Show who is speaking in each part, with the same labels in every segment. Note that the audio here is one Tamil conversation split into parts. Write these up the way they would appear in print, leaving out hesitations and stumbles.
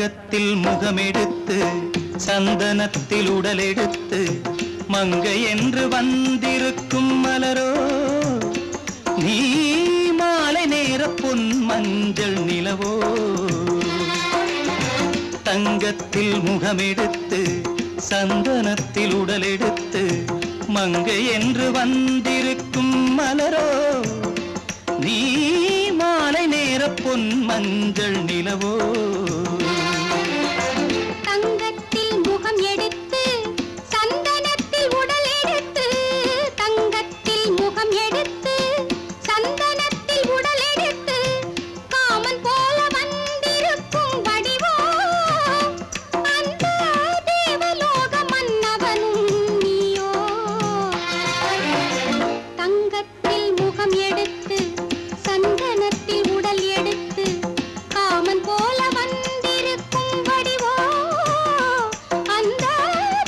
Speaker 1: தங்கத்தில் முகமெடுத்து சந்தனத்தில் உடலெடுத்து மங்கை என்று வந்திருக்கும் மலரோ நீ மாலை நேர பொன் மஞ்சள் நிலவோ தங்கத்தில் முகமெடுத்து சந்தனத்தில் உடலெடுத்து மங்கை என்று வந்திருக்கும் மலரோ நீ மாலை நேர பொன் மஞ்சள் நிலவோ
Speaker 2: தங்கத்தில் முகம் எடுத்து சந்தனத்தில் உடல் எடுத்து தங்கத்தில் முகம் எடுத்து சந்தனத்தில் உடல் எடுத்து காமன் போல வந்திருக்கும் வடிவோ அந்த தேவலோக மன்னவனும் நீயோ தங்கத்தில் முகம் எடுத்து சந்தனத்தில் உடல் எடுத்து காமன் போல வந்திருக்கும் வடிவோ அந்த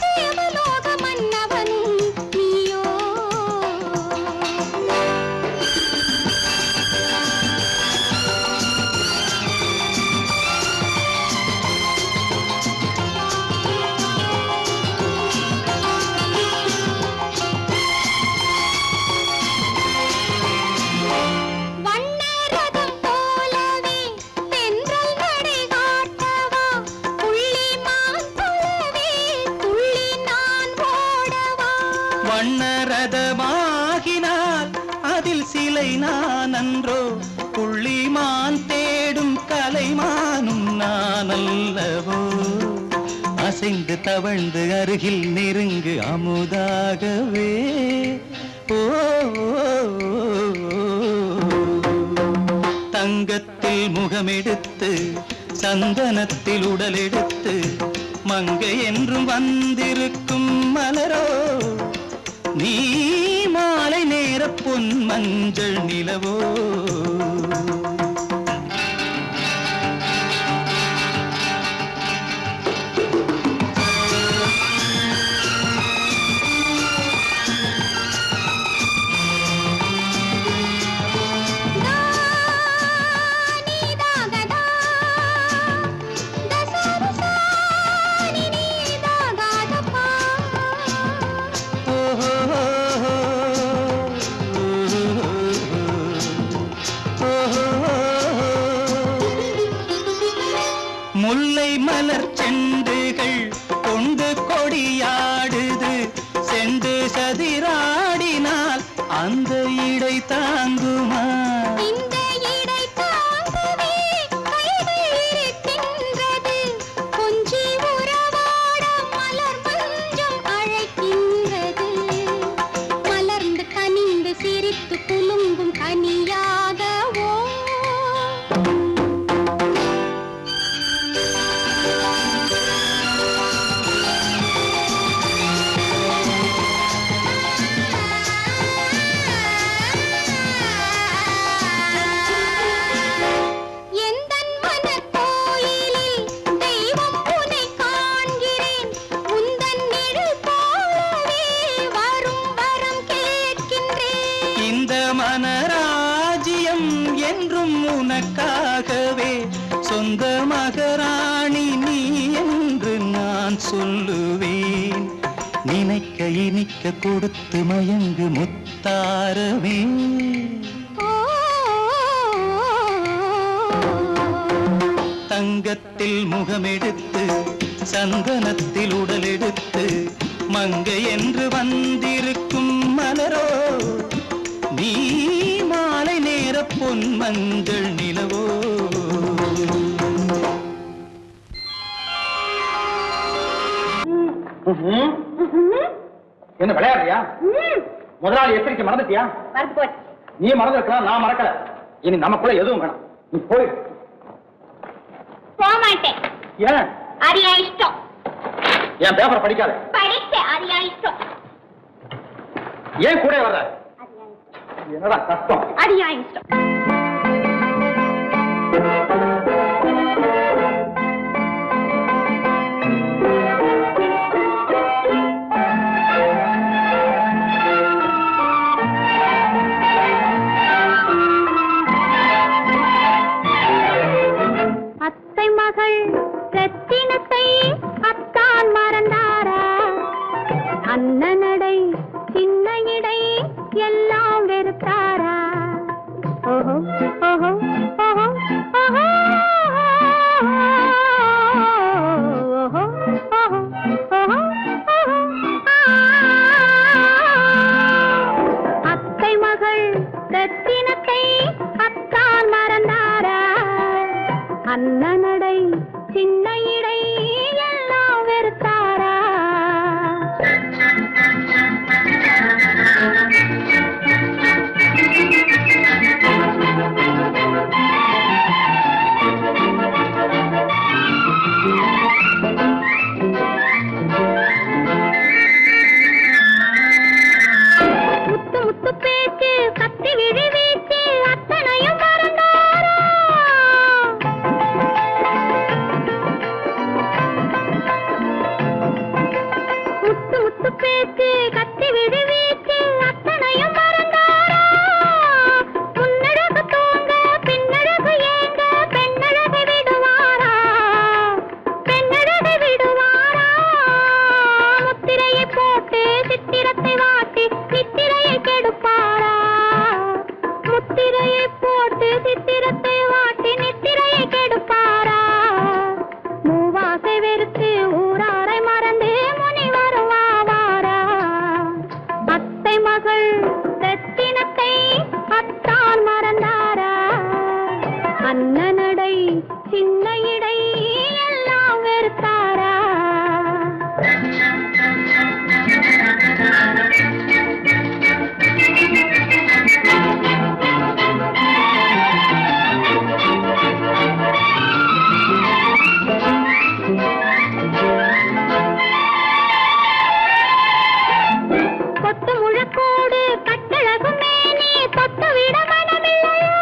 Speaker 2: தேவலோக மன்னவனும் நீயோ வண்ணரதம் போலவே தென்றல் நடை காட்டவா புள்ளிமான் போலவே துள்ளி நான் ஓடவா
Speaker 1: வண்ணரதமாகினால் அதில் சிலை நான் அன்றோ புள்ளிமான் தேடும் கலைமானும் நான் அல்லவோ அசைந்து தவழ்ந்து அருகில் நெருங்கு அமுதாகவே ஓ தங்கத்தில் முகமெடுத்து சந்தனத்தில் உடலெடுத்து மங்கை என்றும் வந்திருக்கும் மலரோ நீ மாலை நேர பொன் மஞ்சள் நிலவோ
Speaker 2: நீதாகதா தசரசா நீதாகதப்பா
Speaker 1: முல்லை மலர் செண்டுகள் கொண்டு கொடியாடுது செண்டு சதிராடினால் அந்த இடை தாங்குமா
Speaker 2: இந்த இடை தாங்கவே கைகள் இருக்கின்றது கொஞ்சி உறவாட மலர் மஞ்சம் அழைக்கின்றது மலர்ந்து கனிந்து சிரித்து குலுங்கும் கனியாகவோ எந்தன் மனக்கோயிலில் தெய்வம் உன்னை காண்கிறேன் உந்தன் நிழல் போலவே வரும் வரம் கேட்கின்றேன்
Speaker 1: இந்த மனராஜ்யம் என்றும் உனக்காகவே சொந்த மகராணி நீ என்று நான் சொல்லுவேன் நினைக்க இனிக்க கொடுத்து மயங்கு முத்தாரவே தங்கத்தில் முகமெடுத்து சந்தனத்தில் உடலெடுத்து மங்கை என்று வந்திருக்கும் மலரோ நீ மாலை நேர பொன் மஞ்சள் நிலவோ
Speaker 3: என்ன விளையாடுறியா முதலாளி எச்சரிக்கை மறந்துட்டியா
Speaker 2: மறந்து போச்சு
Speaker 3: நீ மறந்துருக்கலாம் நான் மறக்கல இனி நமக்குள்ள எதுவும் வேணாம் நீ போய்
Speaker 2: போக மாட்டேன்
Speaker 3: ஏன்
Speaker 2: அரியா இஷ்டம்
Speaker 3: என் பேப்பரை படிக்காத
Speaker 2: படிச்சேன் அரியா இஷ்டம்
Speaker 3: ஏன் கூட வர்ற என்னடா கஷ்டம்
Speaker 2: அரியா இஷ்டம் அத்தை மகள் சித்திரத்தை வாட்டி நித்திரையை கெடுப்பாரா மூவாசை வெறுத்து ஊராரை மறந்து முனி வருவாரா அத்தை மகள் ரத்தினத்தை அத்தான் மறந்தாரா அண்ணனடை சின்ன இடை எல்லாம் வெறுத்தாரா கொத்து முழக்கோடு கட்டழகும் மேனி தொட்டு விட மனமில்லையோ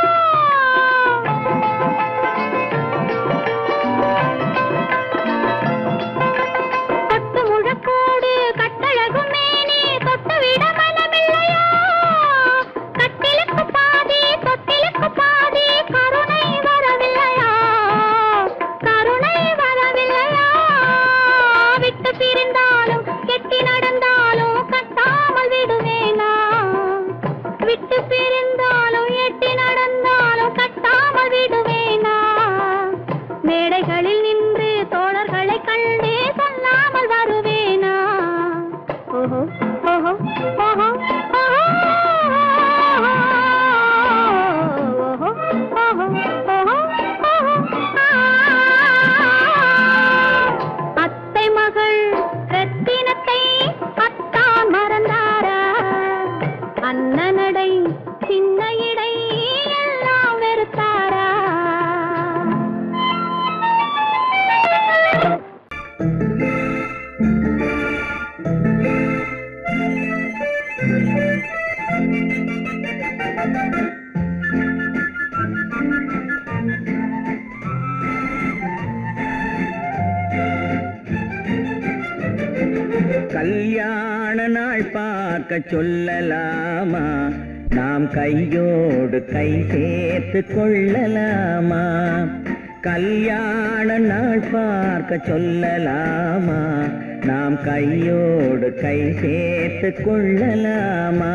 Speaker 2: கொத்து முழக்கோடு கட்டழகும் மேனி தொட்டு விட மனமில்லையோ கட்டிலுக்கு பாதி தொட்டிலுக்கு பாதி கருணை வரவில்லையா கருணை வரவில்லையா விட்டு பிரிந்தாலும் கெட்டி நடந்தாலும் கட்டாமல் விடுவேனா விட்டு பிரிந்தாலும் எட்டி நடந்தாலும் கட்டாமல் விடுவேனா மேடைகளில் நின்று தோழர்களை கண்டு சொல்லாமல் வருவேனா ஓஹோ ஓஹோ ஓஹோ அத்தை மகள் ரத்தினத்தை அத்தான் மறந்தாரா அண்ணனடை சின்ன இடை எல்லாம் வெறுத்தாரா
Speaker 1: கல்யாண நாள் பார்க்க சொல்லலாமா நாம் கையோடு கை சேர்த்து கொள்ளலாமா கல்யாண நாள் பார்க்க சொல்லலாமா நாம் கையோடு கை சேர்த்து கொள்ளலாமா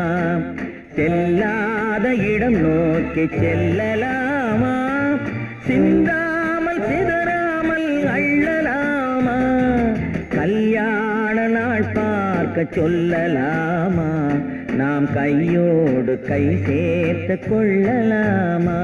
Speaker 1: செல்லாத இடம் நோக்கி செல்லலாமா சிந்தாமல் சிதறாமல் அள்ளலாமா கல்யாண நாள் பார்க்க சொல்லலாமா நாம் கையோடு கை சேர்த்து கொள்ளலாமா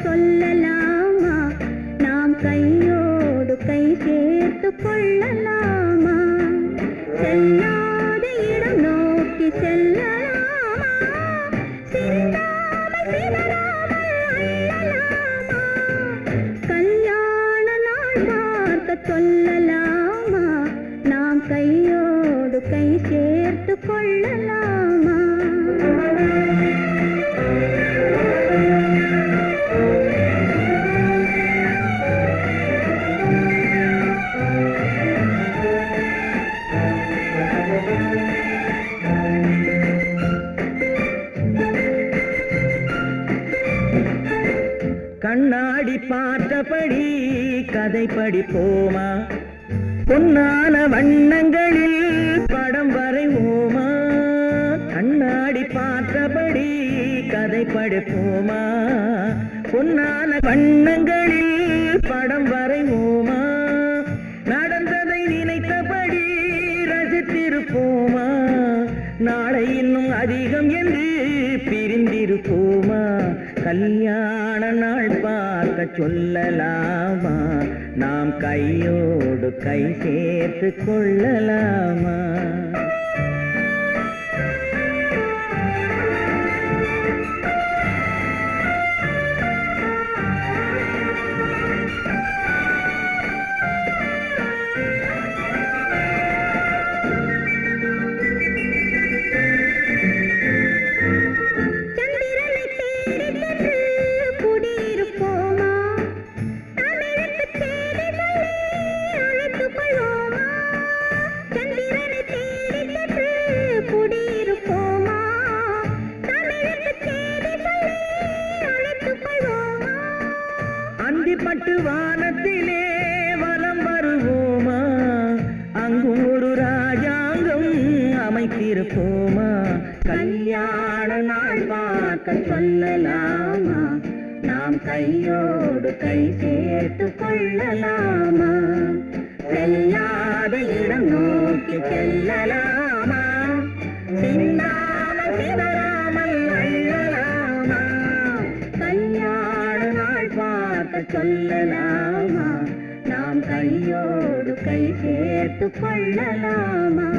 Speaker 1: சொல்லலாமா நாம் கையோடு கை சேர்த்து கொள்ளலாமா செல்லாத இடம் நோக்கி செல்லலாமா சிந்தாமல் சிதறாமல் அள்ளலாமா கல்யாண நாள் பார்க்க சொல்லலாமா நாம் கையோடு கை சேர்த்து கொள்ளலாமா கண்ணாடி பார்த்தபடி கதை படிப்போமா பொன்னான வண்ணங்களில் படம் வரைவோமா கண்ணாடி பார்த்தபடி கதை படிப்போமா பொன்னான வண்ணங்களில் படம் வரைவோமா நடந்ததை நினைத்தபடி ரசித்திருப்போமா நாளை இன்னும் அதிகம் என்று பிரிந்திருப்போமா கல்யாண நாள் பார்க்க சொல்லலாமா நாம் கையோடு கை சேர்த்து கொள்ளலாமா இருப்போமா கல்யாண நாள் பார்க்க சொல்லலாமா நாம் கையோடு கை சேர்த்து கொள்ளலாமா செல்லாத இடம் நோக்கி செல்லலாமா சிந்தாமல் சிதறாமல் அள்ளலாமா கல்யாண நாள் பார்க்க சொல்லலாமா நாம் கையோடு கை சேர்த்து கொள்ளலாமா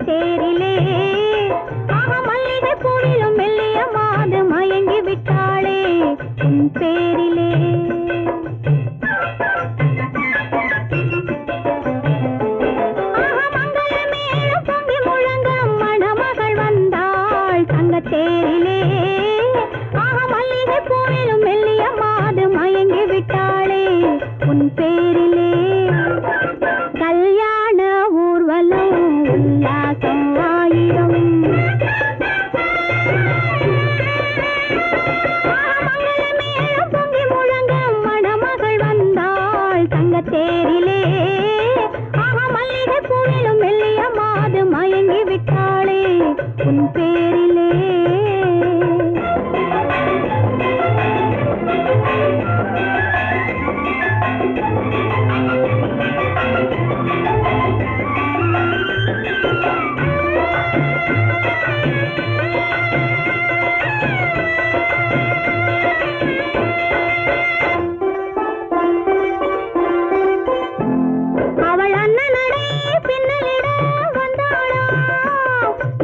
Speaker 2: தேரிலே ஆக மல்லிகை பூவிலும் மெல்லிய மாது மயங்கி விட்டாளே உன் பேரிலே ஆக மங்கள மேளம் பொங்கி முழங்க மணமகள் வந்தாள் தங்க தேரிலே ஆக மல்லிகை பூவிலும் மெல்லிய மாது மயங்கி விட்டாளே உன் பேரிலே கல்யாண ஊர்வலம் உல்லாசம் ஆயிரம் மங்கள மேளம் பொங்கி முழங்க மணமகள் வந்தாள் தங்க தேரிலே ஆக மல்லிகை பூவிலும் மெல்லிய மாது மயங்கி விட்டாளே உன் பேரிலே அவள் அண்ணனடை பின்னலிட வந்தாளா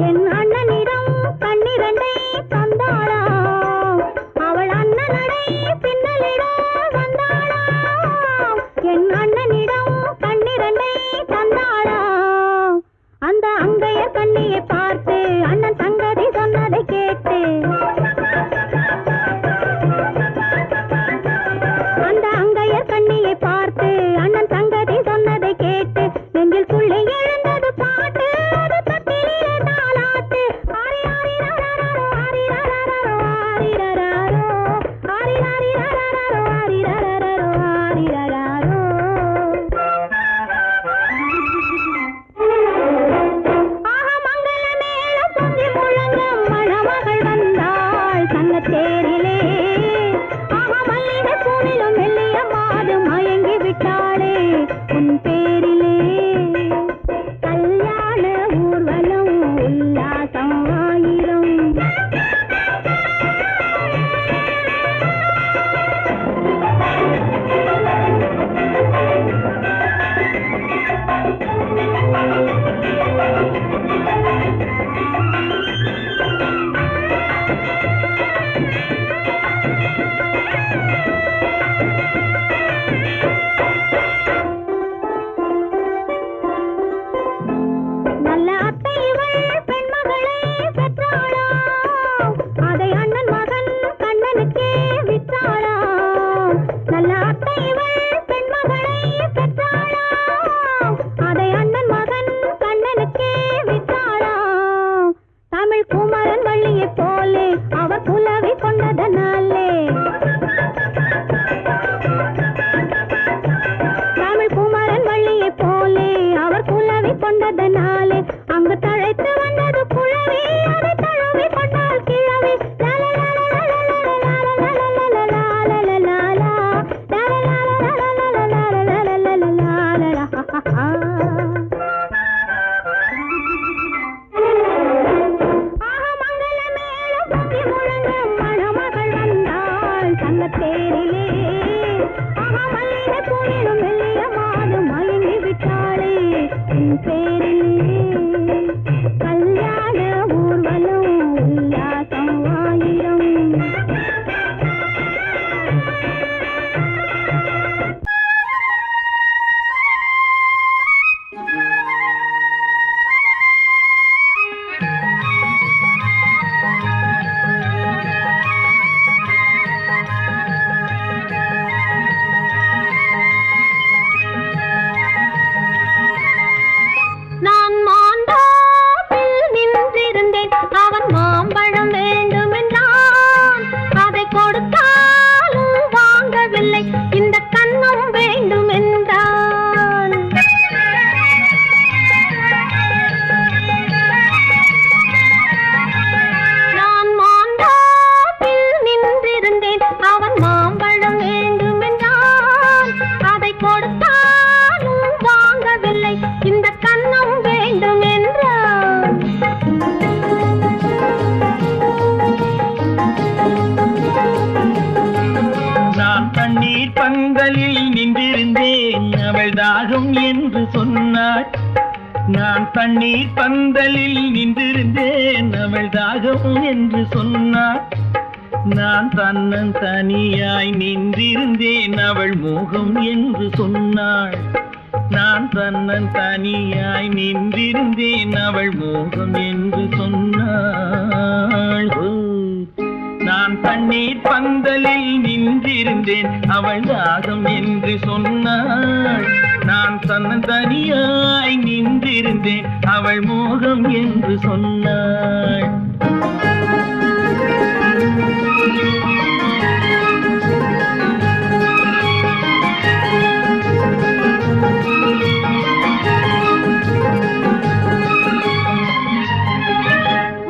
Speaker 2: என் அண்ணனிடம் கண்ணிரண்டை தந்தாளா அவள் அண்ணனடை பின்னலிட வந்தாளா என் அண்ணனிடம் கண்ணிரண்டை தந்தாளா அந்த அங்கைய கண்ணியை பார்த்து அண்ணன் சங்கதி சொன்னதை கேட்டு அந்த அங்கையர் கண்ணியை பார்த்து அண்ணன் சங்கதி சொன்னதை கேட்டு நெஞ்சில் புள்ளை எழுந்தது பாட்டு அது தட்டிலே தாலாட்டு ஆரி ஆரி ரரரரோ ஆரி ரரரரோ ஆரி ரரரோ ஆரி ஆரி ரரரரோ ஆரி ரரரரோ ஆரி ரரரோ ஆக மங்கள மேளம் பொங்கி முழங்க மணமகள் வந்தாள் தங்க தேரிலே ஆக மல்லிகை பூவிலும் மெல்லிய மாது மயங்கி விட்டாளே உன் பேரிலே கல்யாண ஊர்வலம் உல்லாசம் ஆயிரம் நல்ல அத்தை இவள் பெண்மகளை பெற்றாளா அதை அண்ணன் மகன் கண்ணனுக்கே விற்றாளா நல்ல அத்தை இவள் பெண்மகளை பெற்றாளா அதை அண்ணன் மகன் கண்ணனுக்கே விற்றாளா தமிழ் குமரன் வள்ளியை போலே அவர் புலவி கொண்டதனாலே தமிழ் குமரன் வள்ளியை போலே அவர் புலவி கொண்டதனாலே அங்கு தழைத்து வந்தது புலவி அதை தழுவி கொண்டால் கிழவி ஆக மங்கள மேளம் பொங்கி முழங்க
Speaker 4: தண்ணீர் பந்தலில் நின்றிருந்தேன் அவள் தாகம் என்று சொன்னாள். நான் தன்னன் தனியாய் நின்றிருந்தேன் அவள் மோகம் என்று சொன்னாள். நான் தன்னன் தனியாய் நின்றிருந்தேன் அவள் மோகம் என்று சொன்னாள். நான் தண்ணீர் பந்தலில் நின்றிருந்தேன் அவள் தாகம் என்று சொன்னாள். நான் தன்னன் தனியாய் நின்றிருந்தேன் அவள் மோகம் என்று சொன்னாள்.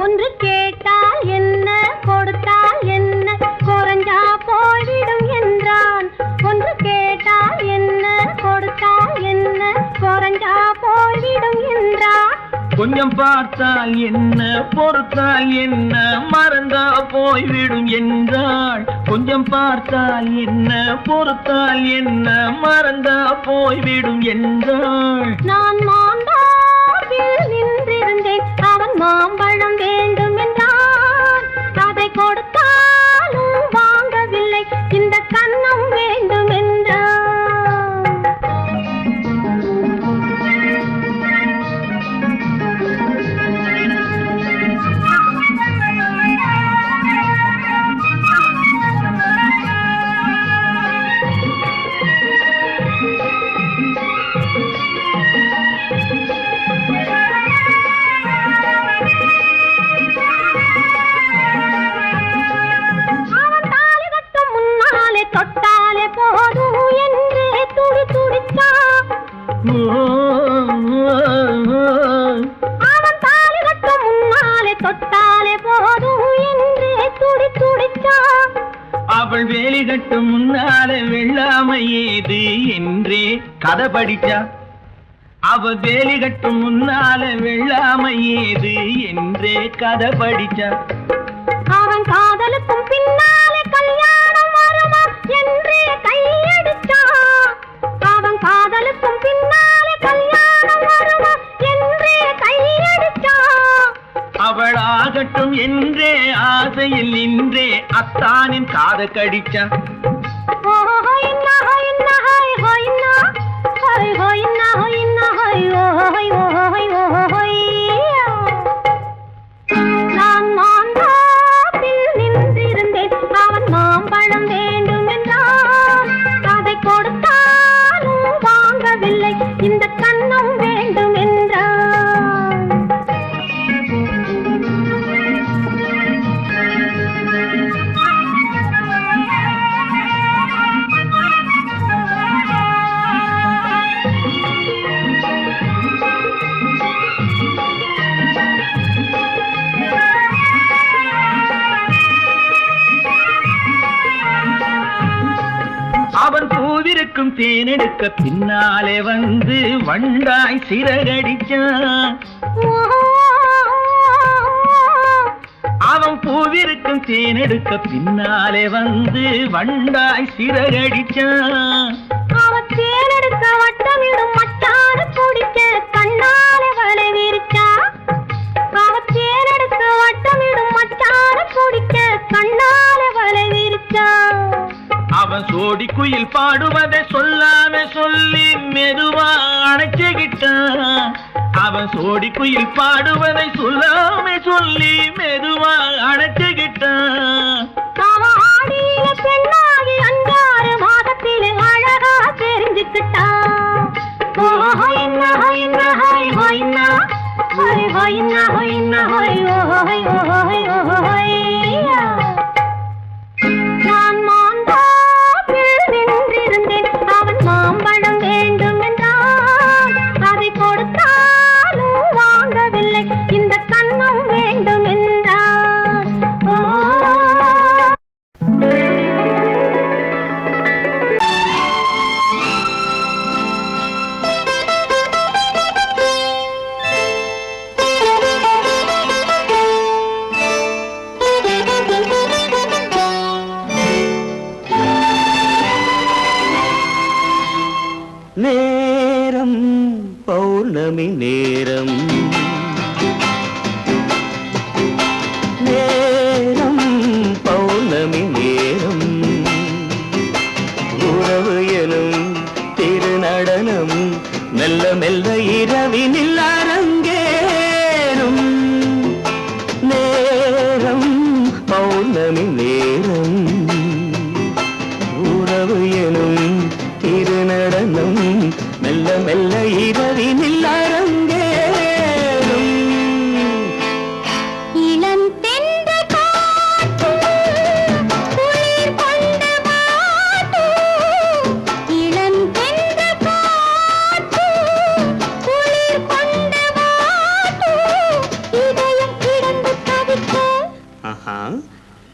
Speaker 2: ஒன்று கேட்டால் என்ன கொடுத்தால் என்ன குறைஞ்சா போய்விடும் என்றான். ஒன்று கேட்டால் என்ன கொடுத்தால் என்ன குறைஞ்சா போய்விடும் என்றான்.
Speaker 4: கொஞ்சம் பார்த்தால் என்ன பொறுத்தால் என்ன மறந்தா போய்விடும் என்றாள். கொஞ்சம் பார்த்தால் என்ன பொறுத்தால் என்ன மறந்தா போய்விடும் என்றாள்.
Speaker 2: நான் மாந்தாவில் நின்றிருந்தேன் அவன் மாம்பழம் வேண்டும் என்றான். அதை கொடுத்தாலும் வாங்கவில்லை இந்த கன்னம் வேண்டும் என்றான். தொட்டாலே போதும் என்றே துடி துடித்தான். அவன் தாலி கட்ட முன்னாலே தொட்டாலே போதும் என்றே துடி துடித்தான்.
Speaker 4: அவள் வேலி கட்டும் முன்னாலே வெள்ளாமை ஏது என்றே கதை படிச்சா. அவள் வேலி கட்டும் முன்னாலே வெள்ளாமை ஏது என்றே கதை படிச்சா.
Speaker 2: அவன் காதலுக்கும் பின்னாலே கல்யாணம் வருமா என்றே கையடிச்சான். அவன் காதலுக்கும் பின்னாலே கல்யாணம் வருமா என்றே கையடிச்சான்.
Speaker 4: அவள் ஆகட்டும் என்றே ஆசையில் நின்றே அத்தானின் காத கடிச்சா.
Speaker 2: நான் மாந்தாப்பில் நின்றிருந்தேன் அவன் மாம்பழம் வேண்டும் என்றான். அதை கொடுத்தாலும் வாங்கவில்லை இந்த கன்னம் வேண்டும் என்றான்.
Speaker 4: அவன் பூவிருக்கும் தேனெடுக்க பின்னாலே வந்து வண்டாய் சிறகடிச்சான். அவன் பூவிருக்கும் தேனெடுக்க பின்னாலே வந்து வண்டாய் சிறகடிச்சான்.
Speaker 2: அவன் தேனெடுக்க வட்டமிடும் மட்டான குடிக்க கண்ணாலே வலை விரிச்சா. அவன் தேனெடுக்க வட்டமிடும் மட்டான குடிக்க கண்ணாலே வலை விரிச்சா.
Speaker 4: அவன் சோடி குயில் பாடுவதை சொல்லாம சொல்லி மெதுவா அணைச்சுக்கிட்டான். அவன் சோடி குயில் பாடுவதை சொல்லாம சொல்லி மெதுவா அணைச்சுக்கிட்டான்.
Speaker 2: அவன் ஆடிய பெண்ணாகி 5-6 மாதத்திலே அழகா தெரிஞ்சுக்கிட்டான். நான் மாந்தாப்பில் நின்றிருந்தேன் அவன் மாம்பழம் வேண்டும் என்றான். அதை கொடுத்தாலும் வாங்கவில்லை இந்த கன்னம் வேண்டும் என்றான்.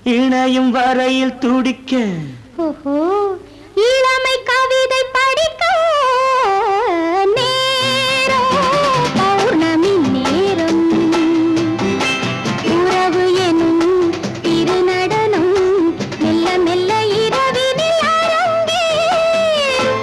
Speaker 5: இணையும் வரையில் துடிக்க
Speaker 2: ஓஹோ இளமை கவிதை படிக்க நேரம் பௌர்ணமி நேரம் உறவு எனும் திருநடனம் மெல்ல மெல்ல இரவினில் அரங்கேறும்.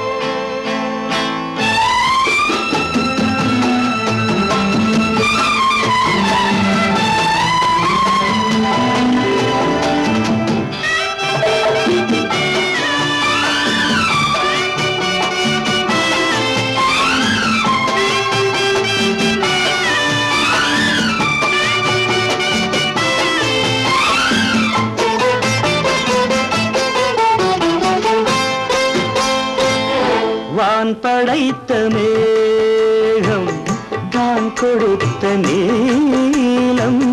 Speaker 5: வான் படைத்த மேகம் தான் கொடுத்த நீலம்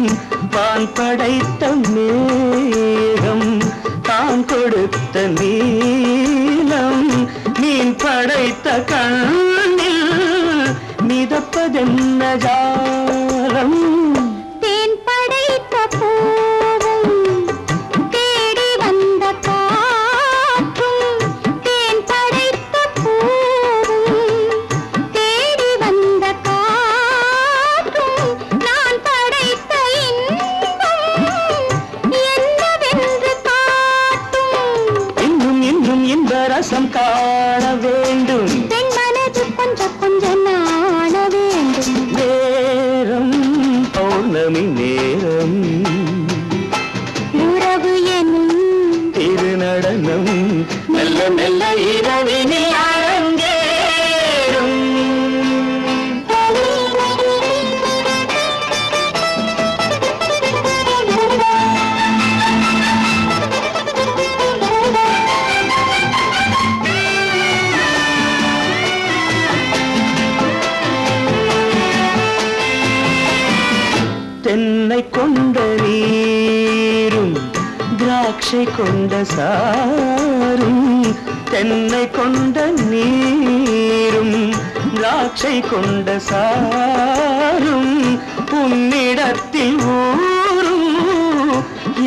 Speaker 5: வான் படைத்த மேகம் தான் கொடுத்த நீலம் மீன் படைத்த கண்ணில் மிதப்பதென்ன ஜாலம்
Speaker 2: தேன் படைத்த பூவும் தேடி வந்த காற்றும் தேன் படைத்த பூவும் தேடி வந்த காற்றும் நான் படைத்த இன்பம் என்னவென்று காட்டும்.
Speaker 5: இன்னும் இன்னும் இந்த ரசம் காண வேண்டும்
Speaker 2: பெண் மனது கொஞ்சம் கொஞ்சம் நாண வேண்டும்.
Speaker 5: நேரம் பௌர்ணமி நேரம்
Speaker 2: உறவு எனும்
Speaker 5: திருநடனம் மெல்ல மெல்ல இரவினில் அரங்கேறும். தென்னை கொண்ட நீரும் திராட்சை கொண்ட சாரும் தென்னை கொண்ட நீரும் திராட்சை கொண்ட சாரும் உன்னிடத்தில் ஊரும்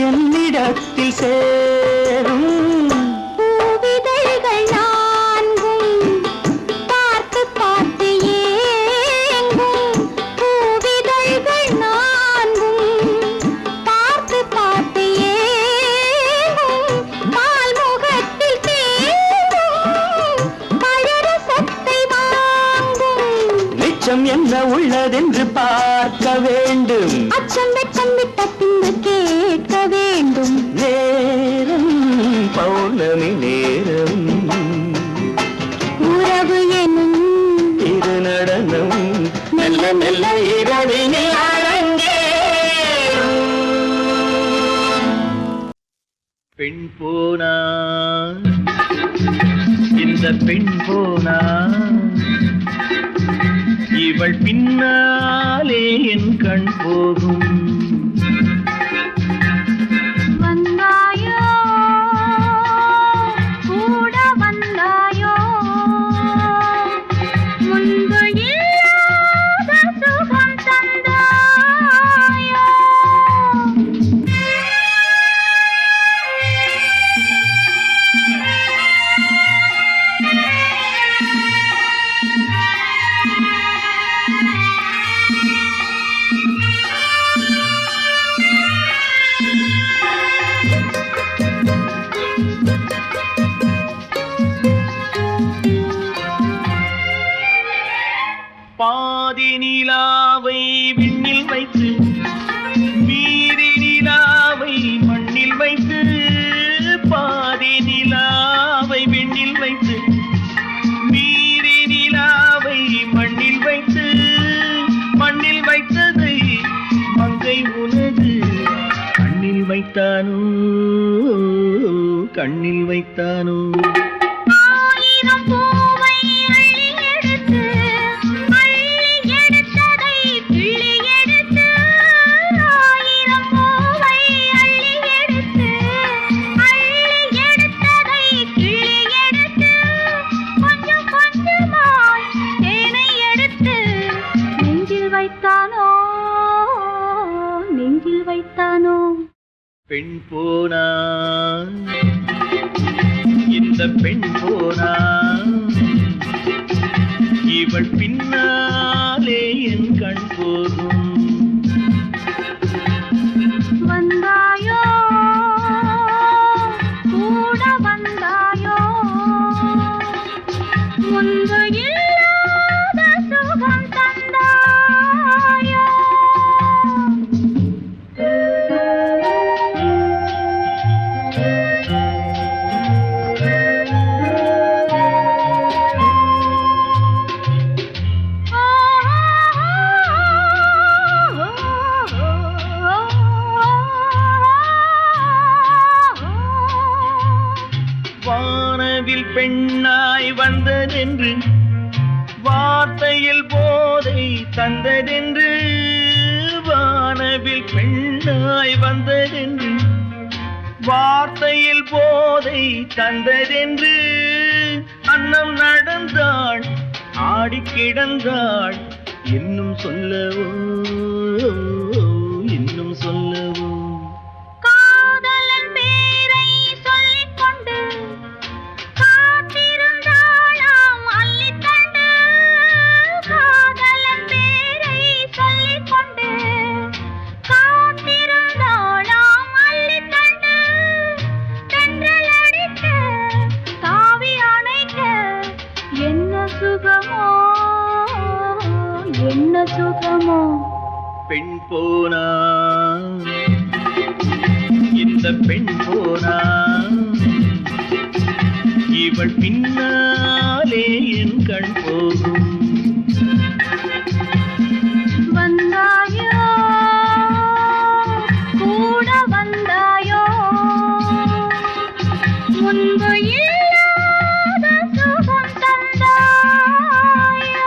Speaker 5: என்னிடத்தில் சேரும்
Speaker 2: பூவிதழ்கள் நான்கும் பார்த்து பார்த்து ஏங்கும். பூவிதழ்கள் நான்கும் பார்த்து பார்த்து ஏங்கும். பால்முகத்தில் தேங்கும் பழரசத்தை வாங்கும்.
Speaker 5: மிச்சம் என்ன உள்ளதென்று பார்க்க வேண்டும்
Speaker 2: அச்சம் வெச்சம் விட்ட பின்பு கேட்க வேண்டும்.
Speaker 5: நேரம் பௌர்ணமி நேரம்
Speaker 2: உறவு எனும்
Speaker 5: திருநடனம் மெல்ல மெல்ல இரவினில் அரங்கேறும். பெண் போனா இந்த பெண் போனா இவள் பின்னாலே என் கண் போகும்
Speaker 2: வந்தாயோ கூட வந்தாயோ முன்பு இல்லாத சுகம் தந்தாயோ.
Speaker 4: பாதி நிலாவை விண்ணில் வைத்து மீதி நிலாவை மண்ணில் வைத்து பாதி நிலாவை விண்ணில் வைத்து மீதி நிலாவை மண்ணில் வைத்து மண்ணில் வைத்ததை மங்கை உனது கண்ணில் வைத்தானோ கண்ணில் வைத்தானோ
Speaker 2: ஆயிரம் பூவை அள்ளி எடுத்து எடுத்ததை கிள்ளி எடுத்து. ஆயிரம் பூவை அள்ளி எடுத்து எடுத்ததை கிள்ளி எடுத்து. கொஞ்சம் கொஞ்சமாய் தேனை எடுத்து நெஞ்சில் வைத்தானோ நெஞ்சில் வைத்தானோ.
Speaker 4: பெண் போனா இந்த பெண் போனா இவள் பின்னாலே என் கண் போகும்.
Speaker 2: வந்தாயோ கூட வந்தாயோ முன்பு இல்லாத சுகம் தந்தாயோ.
Speaker 4: வானவில் பெண்ணாய் வந்ததென்று வார்த்தையில் போதை தந்ததென்று. வானவில் பெண்ணாய் வந்ததென்று வார்த்தையில் போதை தந்ததென்று. அன்னம் நடந்தாள் ஆடி கிடந்தாள் இன்னும் சொல்லவோ இன்னும் சொல்லவோ.
Speaker 2: காதலன் பேரை சொல்லிக் கொண்டு காத்திருந்தாளாம் அள்ளித்தண்டு. காதலன் பேரை சொல்லிக் கொண்டு காத்திருந்தாளாம் அள்ளித்தண்டு. தென்றல் அடிக்க தாவி அணைக்க என்ன சுகமோ என்ன சுகமோ.
Speaker 4: பெண் போனா இந்த பெண் போனா இவள் பின்னாலே என் கண் போகும்.
Speaker 2: வந்தாயோ கூட வந்தாயோ முன்பு இல்லாத சுகம் தந்தாயோ.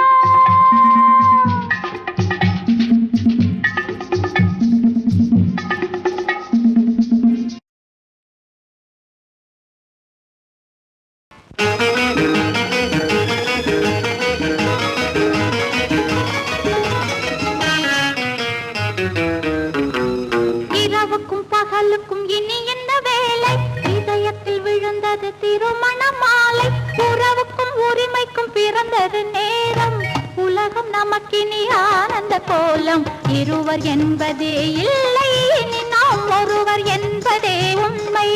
Speaker 2: இரவுக்கும் பகலுக்கும் இனி என்ன வேலை? இதயத்தில் விழுந்தது திருமண மாலை. உறவுக்கும் உரிமைக்கும் பிறந்தது நேரம். உலகம் நமக்கினி ஆனந்த கோலம். இருவர் என்பதே இல்லை இனி நாம் ஒருவர் என்பதே உண்மை.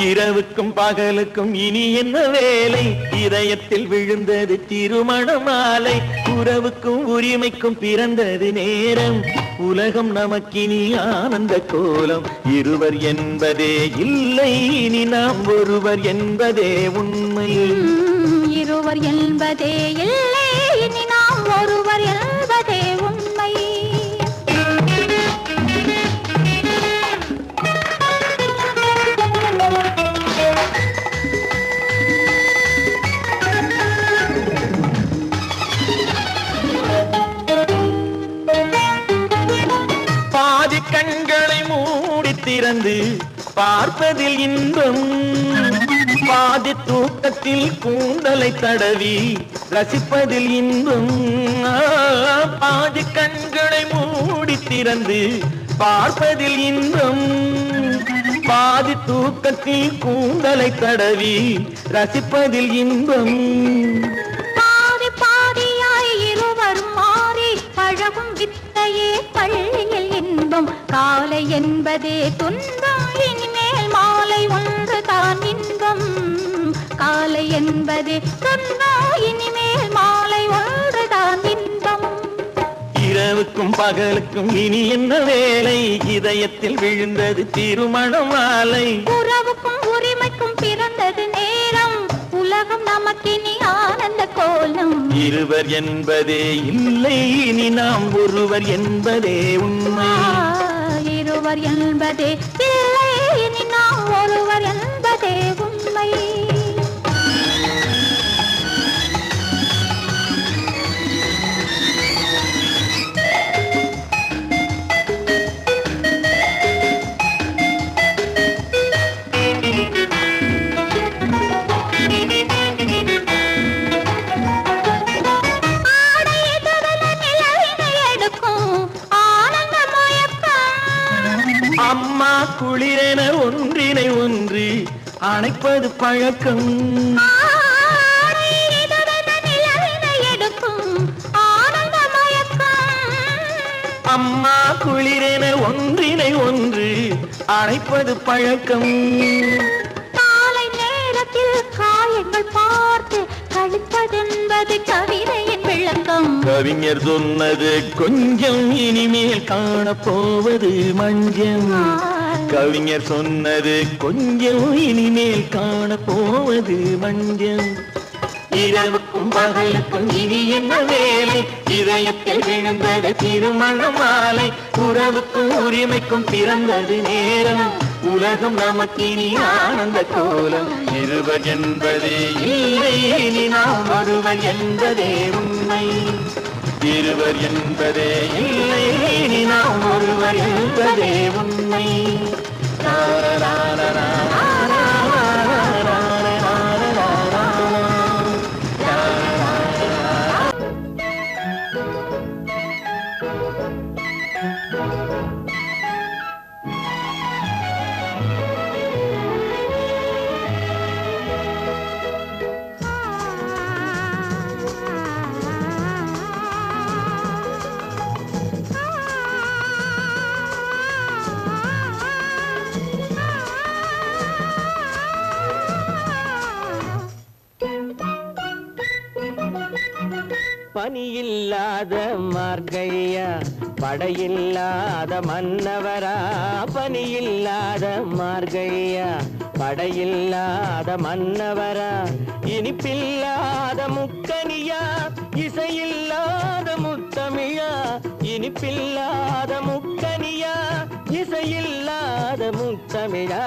Speaker 4: இரவுக்கும் பகலுக்கும் இனி என்ன வேலை? இதயத்தில் விழுந்தது திருமண மாலை. உறவுக்கும் உரிமைக்கும் பிறந்தது நேரம். உலகம் நமக்கினி ஆனந்த கோலம். இருவர் என்பதே இல்லை இனி நாம் ஒருவர் என்பதே உண்மை.
Speaker 2: இருவர் என்பதே இல்லை இனி நாம் ஒருவர் என்பதே உண்மை.
Speaker 4: பாதி கண்களை மூடி திறந்து பார்ப்பதில் இன்பம். பாதி தூக்கத்தில் கூந்தலை தடவி ரசிப்பதில் இன்பம். பாதி கண்களை மூடி திறந்து பார்ப்பதில் இன்பம். பாதி தூக்கத்தில் கூந்தலை தடவி ரசிப்பதில் இன்பம்.
Speaker 2: பாதி பாதியாய் இருவரும் மாறி பழகும் வித்தையே பள்ளியில் இன்பம். காலை என்பதே துன்பம் இனிமேல் மாலை ஒன்று தான் இன்பம். காலை என்பதே துன்பம் இனிமேல் மாலை ஒன்று தான் இன்பம்.
Speaker 4: இரவுக்கும் பகலுக்கும் இனி என்ன வேலை? இதயத்தில் விழுந்தது திருமண மாலை.
Speaker 2: உறவுக்கும் உரிமைக்கும் பிறந்தது நேரம். உலகம் நமக்கினி ஆனந்த கோலம்.
Speaker 4: இருவர் என்பதே இல்லை இனி நாம் ஒருவர் என்பதே உண்மை.
Speaker 2: இருவர் என்பதே இல்லை இனி நாம் ஒருவர் என்பதே உண்மை.
Speaker 4: அம்மா குளிரென ஒன்றினை ஒன்று அணைப்பது பழக்கம். அம்மா குளிரென ஒன்றினை ஒன்று அணைப்பது பழக்கம்.
Speaker 2: காலை நேரத்தில் காயங்கள் பார்த்து கழிப்பதென்பது கவிதையின் விளக்கம்.
Speaker 4: கவிஞர் சொன்னது கொஞ்சம் இனிமேல் காணப்போவது மஞ்சள். கவிஞர் சொன்னது கொஞ்சம் இனிமேல் காணப்போவது மஞ்சள். இரவுக்கும் பகலுக்கும் இனி என்ன வேலை, இதயத்தில் விழுந்தது திருமண மாலை. உறவுக்கும் உரிமைக்கும் பிறந்தது நேரம், உலகம் நமக்கினி ஆனந்த கோலம். இருவர் என்பதே இல்லை இனி நாம் ஒருவர் என்பதே உண்மை. இருவர் என்பதே இல்லை இனி நாம் ஒருவர் என்பதே உண்மை. பனியில்லாத மார்கழியா, படையில்லாத மன்னவரா. பனியில்லாத மார்கழியா, படையில்லாத மன்னவரா. இனிப்பில்லாத முக்கனியா, இசையில்லாத முத்தமிழா. இனிப்பில்லாத முக்கனியா, இசையில்லாத முத்தமிழா.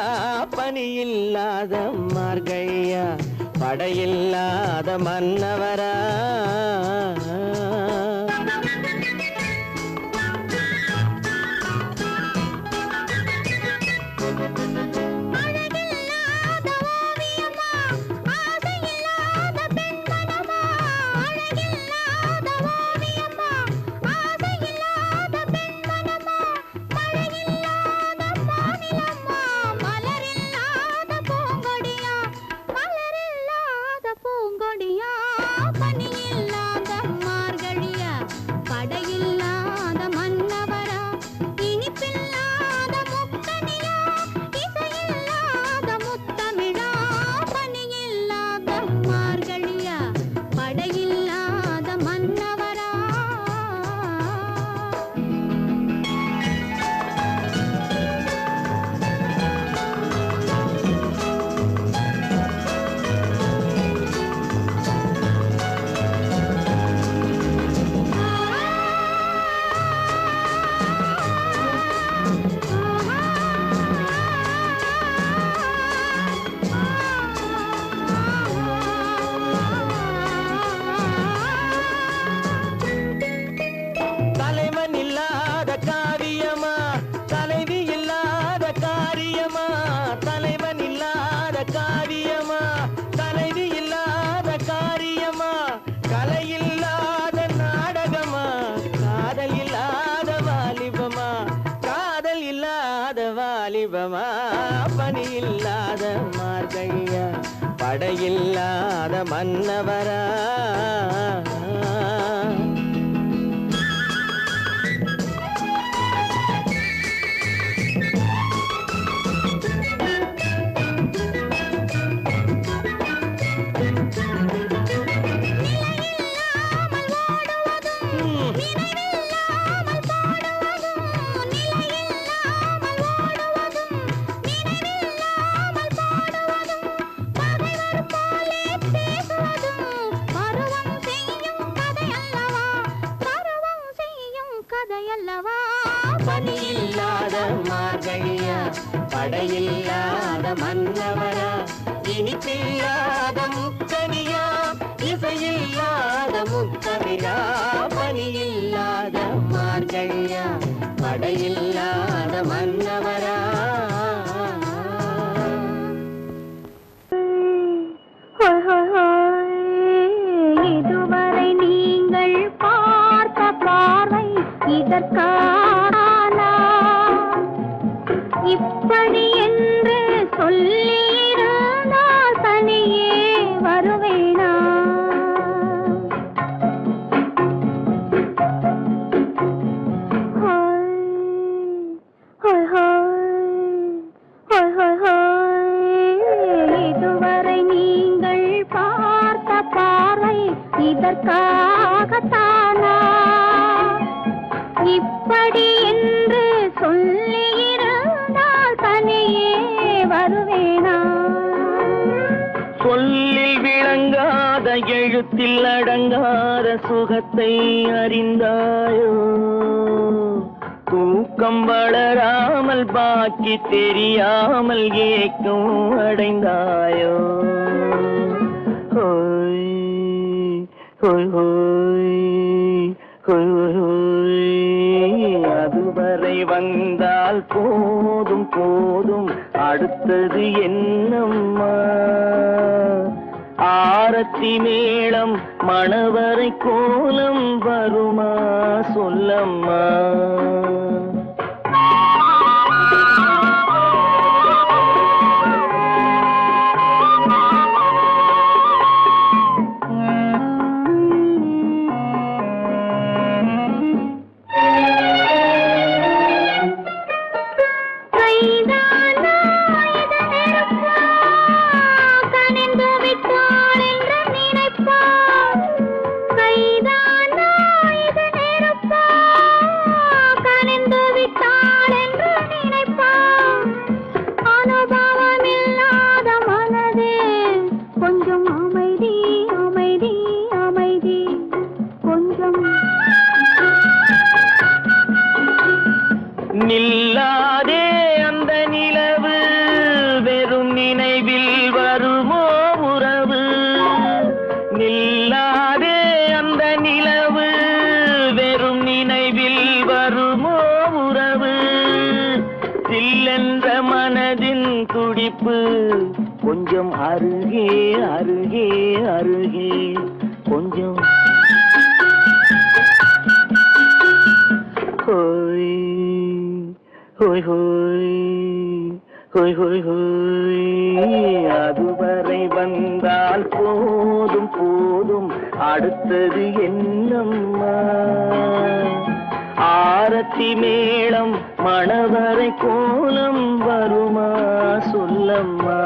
Speaker 4: பனியில்லாத மார்கழியா, படையில்லாத மன்னவரா. பனியில்லாத மார்கழியா, படையில்லாத மன்னவரா. பனியில்லாத மார்கழியா, படையில்லாத மன்னவரா. இனிப்பில்லாத முக்கனியா, இசையில்லாத முத்தமிழா. பனியில்லாத மார்கழியா, படையில்லாத மன்னவரா.
Speaker 2: இதுவரை நீங்கள் பார்த்த பார்வை இதற்கான
Speaker 5: எழுத்தில் அடங்காத சுகத்தை அறிந்தாயோ தூக்கம் வளராமல் பாக்கி தெரியாமல் ஏக்கம் அடைந்தாயோ ஹோய் ஹோய் ஹோய் ஹோய் ஹோய் அதுவரை வந்தால் போதும் போதும் அடுத்தது என்னம்மா ஆரத்தி மேளம் மணவரை கோலம் வருமா சொல்லம்மா நில்லாதே அந்த நிலவு வெறும் நினைவில் வருமோ உறவு நில்லாதே அந்த நிலவு வெறும் நினைவில் வருமோ உறவு சில்லென்ற மனதின் துடிப்பு கொஞ்சம் அருகே அருகே அருகே கொஞ்சம் ஹோய் ஹோய் ஹோய் ஹோய் ஹோய் ஹோய் அதுவரை வந்தால் போதும் போதும் அடுத்தது என்னம்மா ஆரத்தி மேளம் மணவரை கோலம் வருமா சொல்லம்மா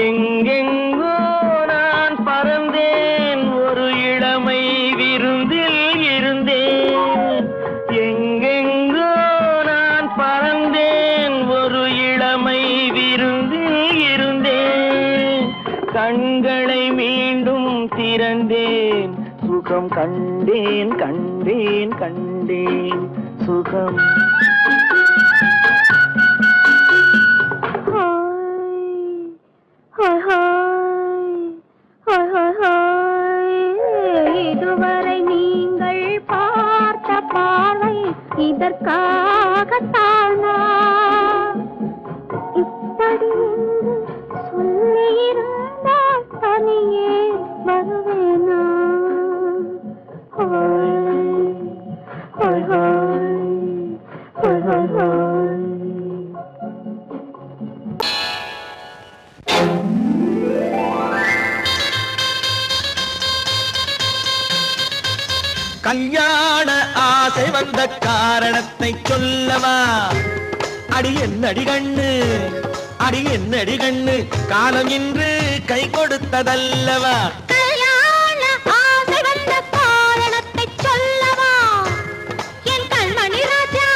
Speaker 5: எங்கெங்கோ நான் பறந்தேன் ஒரு இளமை விருந்தில் இருந்தேன் எங்கெங்கோ நான் பறந்தேன் ஒரு இளமை விருந்தில் இருந்தேன் கண்களை மீண்டும் திறந்தேன் சுகம் கண்டேன் கண்டேன் கண்டேன் சுகம்
Speaker 2: இதுவரை நீங்கள் பார்த்த பார்வை இதற்காகத்தானா இப்படி சொல்லியிருந்தால் தனியே வருவேனா ஹோய் ஹோய் ஹோய் ஹோய் ஹோய் ஹோய்
Speaker 4: கல்யாண ஆசை வந்த காரணத்தை சொல்லவா அடி என்னடி கண்ணு அடி என்னடி கண்ணு காலம் இன்று கை கொடுத்ததல்லவா
Speaker 2: கல்யாண ஆசை வந்த காரணத்தை சொல்லவா என் கண்மணி ராஜா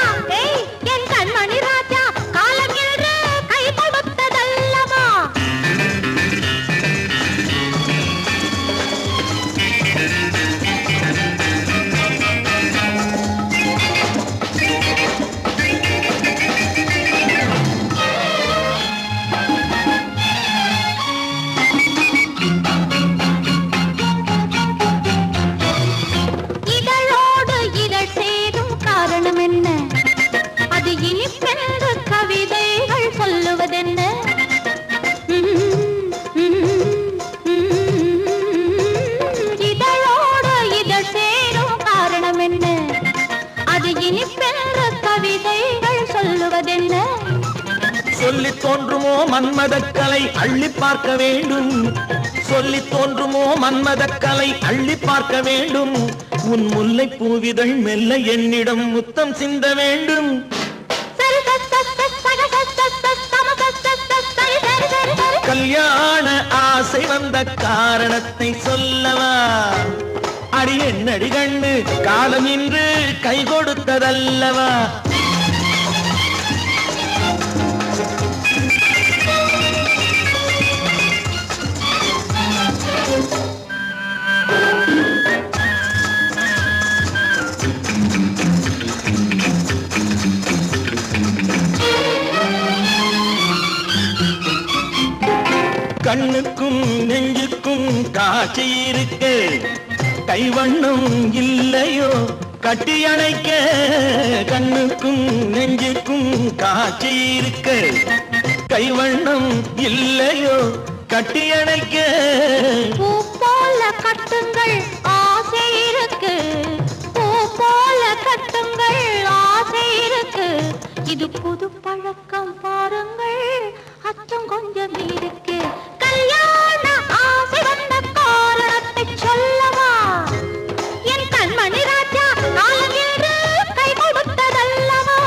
Speaker 2: என் கண்மணி ராஜா காலம் இன்று கை கொடுத்ததல்லவா
Speaker 4: மன்மதக்கலை அள்ளி பார்க்க வேண்டும். சொல்லி தோன்றுமோ மன்மதக்கலை அள்ளி பார்க்க வேண்டும். உன் முல்லை பூவிதழ் மெல்ல என்னிடம் முத்தம் சிந்த வேண்டும். கல்யாண ஆசை வந்த காரணத்தை சொல்லவா? அடி என்னடி கண்ணு காலம் இன்று கை கொடுத்ததல்லவா? கண்ணுக்கும் நெஞ்சுக்கும் காட்சி இருக்கு, கைவண்ணம் இல்லையோ கட்டி அணைக்க. கண்ணுக்கும் நெஞ்சுக்கும் காட்சி இருக்கு, கைவண்ணம் இல்லையோ கட்டி அணைக்க.
Speaker 2: பூ போல கட்டுங்கள் ஆசை இருக்கு, பூ போல கட்டுங்கள் ஆசை இருக்கு. இது புது பழக்கம் பாருங்கள், அச்சம் கொஞ்சம் இருக்கு. கல்யாண ஆசை வந்த காரணத்தை சொல்லவா? என் கண்மணி ராஜா காலம் என்று கை கொடுத்ததல்லவா?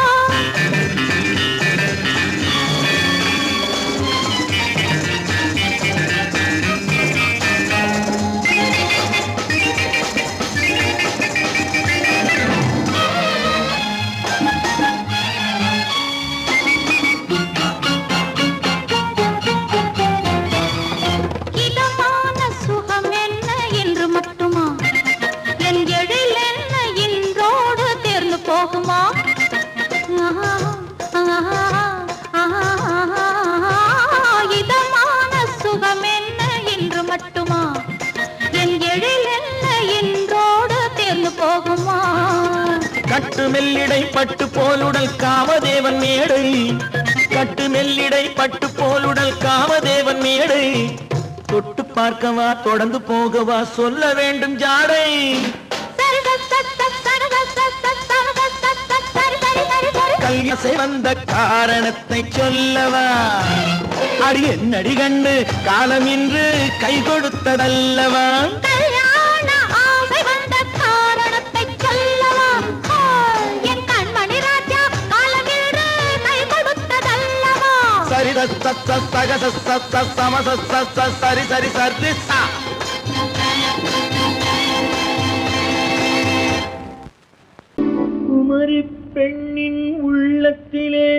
Speaker 2: இதமான சுகம் என்ன என்று மட்டுமா? என் எழில் என்ன என்றோடு தேர்ந்து போகுமா?
Speaker 4: கட்டு மெல்லிடை பட்டு போலுடல் காமதேவன் மேடை, கட்டு மெல்லிடை பட்டு போலுடல் காமதேவன் மேடை. தொட்டு பார்க்கவா தொடர்ந்து போகவா சொல்ல வேண்டும் ஜாடை. கல்யாசை வந்த காரணத்தை சொல்லவா? அடி என்னடி கண்டு காலம் இன்று கை கொடுத்ததல்லவா?
Speaker 2: கல்யாண ஆசை வந்த காரணத்தை சொல்லவா? என் கண்மணி ராஜா காலம் என்று கை கொடுத்ததல்லவா?
Speaker 4: சரி சக சம சரி சரி சரி சா. குமரி பெண்ணின் உள்ளத்திலே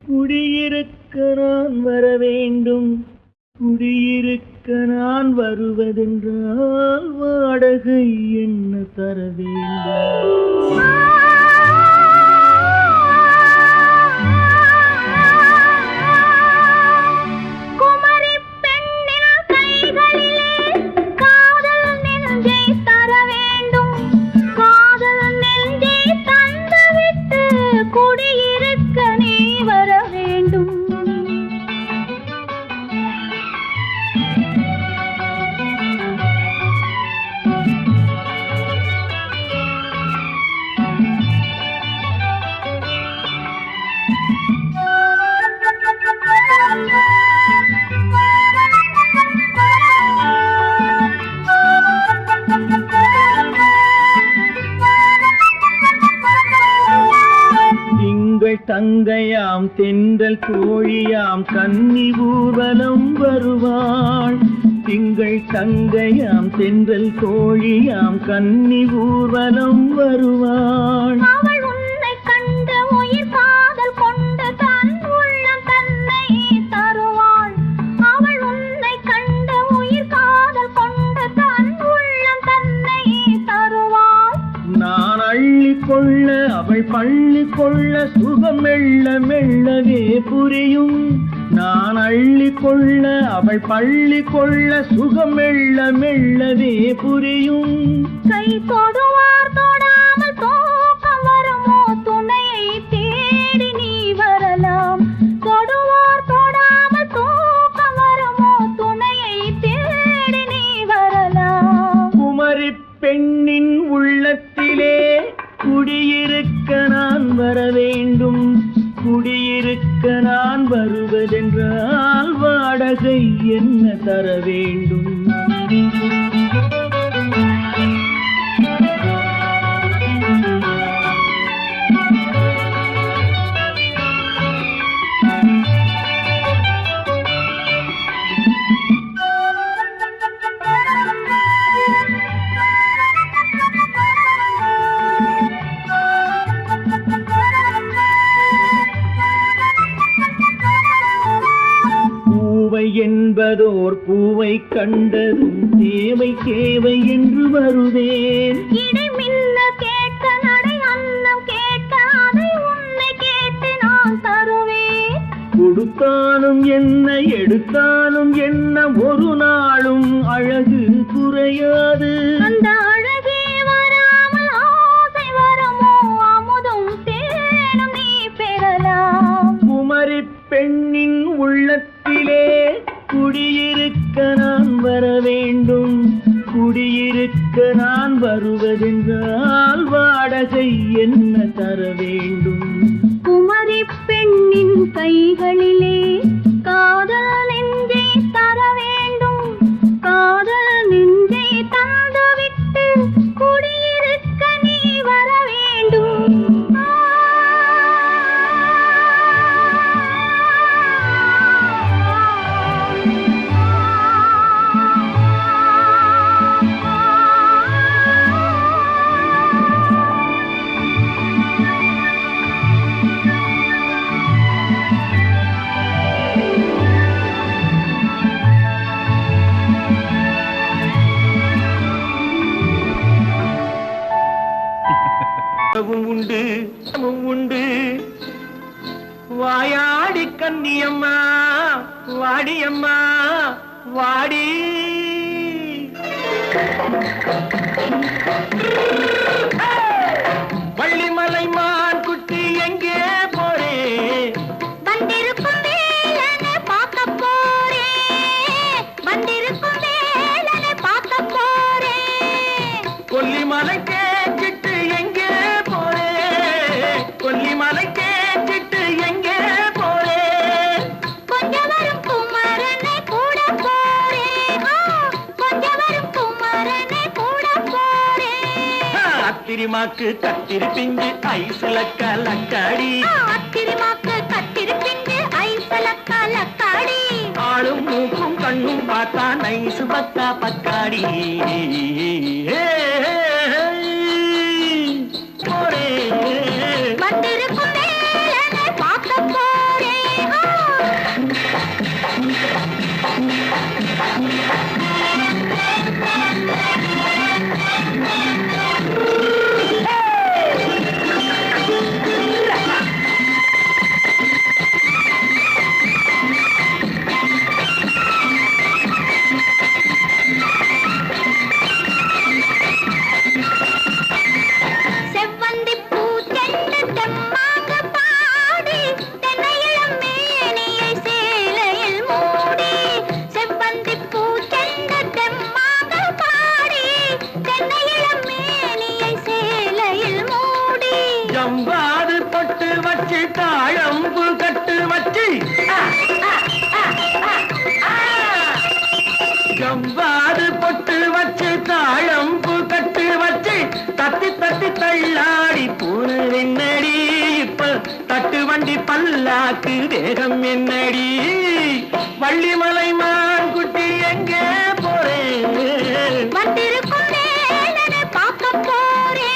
Speaker 4: குடியிருக்க நான் வர வேண்டும். குடியிருக்க நான் வருவதென்றால் வாடகை என்ன தர வேண்டும்?
Speaker 2: குமரி பெண்ணின் கைகளிலே காதல் நெஞ்சை தர வேண்டும். காதல் நெஞ்சை தந்துவிட்டு குடியிருக்க நீ வர வேண்டும்.
Speaker 4: தங்கையாம் தென்றல் தோழியாம் கன்னி ஊர்வலம் வருவாள். திங்கள் தங்கையாம் தென்றல் தோழியாம் கன்னி ஊர்வலம் வருவாள்.
Speaker 2: அவள் உன்னை கண்டு உயிர் காதல் கொண்டு தன் உள்ளம் தன்னை தருவாள். அவள் உன்னை கண்டு உயிர் காதல் கொண்டு தன் உள்ளம் தன்னை தருவாள்.
Speaker 4: நான் அள்ளி கொள்ள அவள் பள்ளி கொள்ள சுகம் மெல்ல மெல்லவே புரியும். நான் அள்ளி கொள்ள அவள் பள்ளி கொள்ள சுகம் மெல்ல மெல்லவே புரியும்.
Speaker 2: கை தொடுவார் தொடாமல் தூக்கம் வருமோ? துணையை தேடி நீ வரலாம். தொடுவார் தொடாமல் தூக்கம் வருமோ? துணையை தேடி நீ வரலாம்.
Speaker 4: குமரி பெண்ணின் உள்ளத்திலே குடியிருக்க நான் வர வேண்டும். குடியிருக்க நான் வருவதென்றால்
Speaker 5: வாடகை என்ன தர வேண்டும்? என்பதோர் பூவை கண்டதும் தேவை தேவை என்று வருவேன்.
Speaker 2: இடை மின்ன கேட்க நடை அன்னம் கேட்க அதை உன்னை கேட்டு நான் தருவேன்.
Speaker 5: கொடுத்தாலும் என்ன எடுத்தாலும் என்ன ஒரு நாளும் அழகு குறையாது.
Speaker 2: அந்த அழகே வராமல் ஆசை வரமோ அமுதும் தேனும் நீ பெறலாம்.
Speaker 5: குமரி பெண்ணின் உள்ளத்திலே குடியிருக்க நான் வர வேண்டும். குடியிருக்க நான் வருவதென்றால் வாடகை என்ன தர வேண்டும்?
Speaker 2: குமரி பெண்ணின் கைகளிலே காதல் நெஞ்சை தர வேண்டும். காதல் நெஞ்சை தந்துவிட்டு குடியிருக்க நீ வர வேண்டும்.
Speaker 5: உண்டு உண்டு வாயாடி கன்னியம்மா வாடியம்மா வாடி. வள்ளிமலை மான் குட்டி எங்கே போறே?
Speaker 2: வந்திருக்கும் வேலனை பார்க்க போறேன். வந்திருக்கும் வேலனை பார்க்க போறேன்.
Speaker 5: கொல்லிமலை கேட்டுட்டு எங்கே போறே? கொல்லிமலை கேட்டுட்டு எங்கே போறே?
Speaker 2: கொஞ்சம் வரும் குமரனை கூட போறேன். கொஞ்சம் வரும் குமரனை கூட போறேன்.
Speaker 5: அத்திரிமாக்கு கத்திரி பிஞ்சு ஐசுல கலக்காடி.
Speaker 2: அத்திரிமாக்கு கத்திரி பிஞ்சு ஐசுல கலக்காடி.
Speaker 5: ஆளும் மூக்கும் கண்ணும் பார்த்தா நைசு பத்தா பக்காடி.
Speaker 2: வந்திருக்கும் வேலனை பார்க்க போறேன். செவ்வந்தி பூ செண்டு தெம்மாக பாடி தென்னையிளம் மேனியை சேலையில் மூடி. செவ்வந்தி பூ செண்டு தெம்மாக பாடி தென்னையிளம் மேனியை சேலையில் மூடி.
Speaker 5: ஜம்பாது பொட்டு வச்சு தாழம்பு கட்டு வச்சு. ஜம்பாது பொட்டு வச்சு தாழம்பு கட்டு வச்சு தத்தி தத்தி தள்ளாடி பூரு என்னடி. இப்ப தட்டு வண்டி பல்லாக்கு வேகம் என்னடி? வள்ளிமலை மான் குட்டி எங்கே போறேன்?
Speaker 2: வந்திருக்கும் வேலனை பார்க்க போறேன்.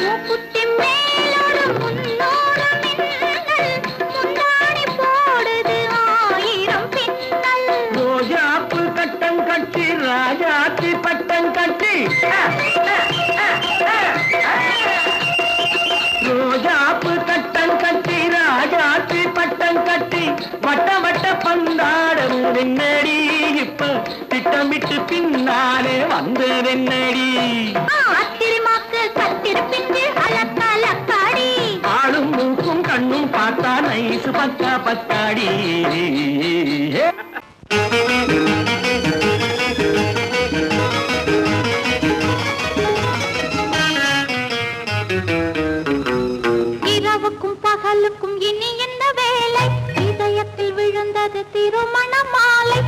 Speaker 2: மூக்குத்தி மேலோடு முன்னோடு மின்னல் முந்தாடி போடுது ஆயிரம் பின்னல்.
Speaker 5: ரோஜாப்பு கட்டம் கட்டி ராஜாத்தி பட்டம் கட்டி. ரோஜாப்பு கட்டம் கட்டி ராஜாத்தி பட்டம் கட்டி வட்ட வட்ட பந்தாடம் என்னடி? இப்ப திட்டமிட்டு பின்னாலே வந்து என்னடி?
Speaker 2: அத்திரிமாக்கு கத்திரி பிஞ்சு அலக்காடி.
Speaker 5: ஆளும் மூக்கும் கண்ணும் பார்த்தா நைசு நைசு பக்கா பக்காடி.
Speaker 2: இரவுக்கும் பகலுக்கும் இனி என்ன வேலை, இதயத்தில் விழுந்தது திருமண மாலை.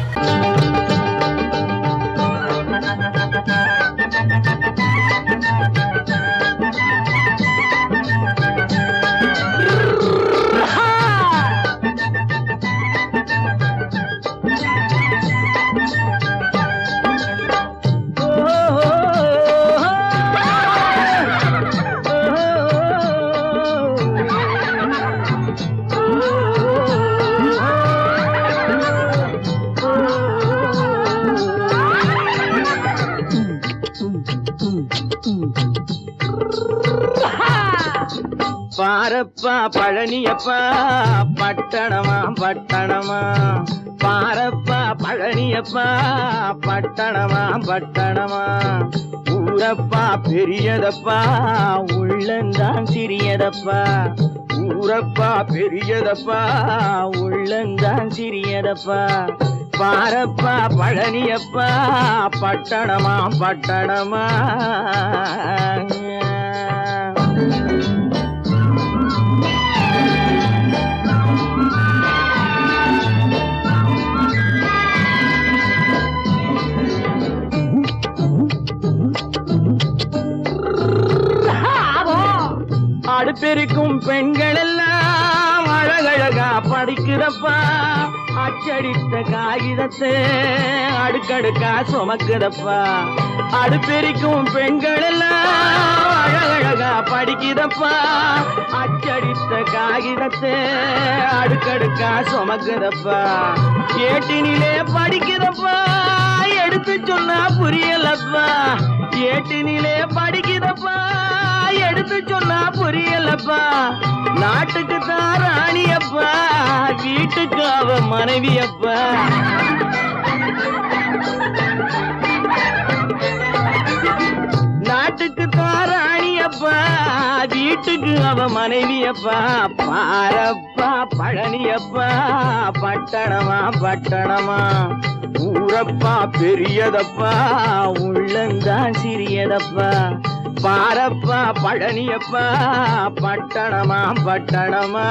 Speaker 4: பாரப்பா பழனியப்பா பட்டணமா பட்டணமா, பாரப்பா பழனியப்பா பட்டணமா பட்டணமா, ஊரப்பா பெரியதப்பா உள்ளந்தான் சிறியதப்பா, ஊரப்பா பெரியதப்பா உள்ளந்தான் சிறியதப்பா, பாரப்பா பழனியப்பா பட்டணமா பட்டணமா. அடுப்பெருக்கும் பெண்கள் எல்லாம் அழகழகா படிக்கிறப்பா, அச்சடித்த காகிதத்தை அடுக்கடுக்கா சுமக்குதப்பா, அடுப்பெருக்கும் பெண்கள் எல்லாம் அழகழகா படிக்கிறப்பா, அச்சடித்த காகிதத்தை அடுக்கடுக்கா சுமக்குதப்பா, ஏட்டினிலே படிக்கிறப்பா எடுத்து சொன்னா புரியலப்பா, ஏட்டினிலே படிக்கிறப்பா எடுத்து சொன்னா புரியலப்பா, நாட்டுக்கு தான் ராணியப்பா வீட்டுக்கு அவ மனைவியப்பா, நாட்டுக்கு தான் ராணியப்பா வீட்டுக்கு அவ மனைவியப்பா, பாரப்பா பழனியப்பா பட்டணமா பட்டணமா, ஊரப்பா பெரியதப்பா உள்ளந்தான் சிறியதப்பா, பாரப்பா பழனியப்பா பட்டணமா பட்டணமா.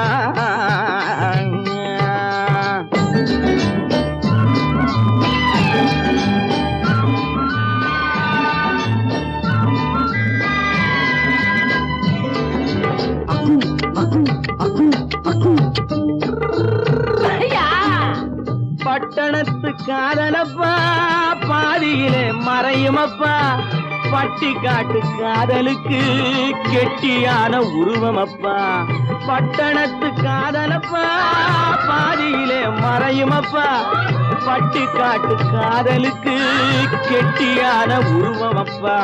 Speaker 4: பட்டணத்து காதலப்பா பாதியிலே மறையுமப்பா, பட்டி காட்டு காதலுக்கு கெட்டியான உருவமப்பா, பட்டணத்து காதலப்பா பாதியிலே மறையுமப்பா, பட்டி காட்டு காதலுக்கு கெட்டியான உருவமப்பா,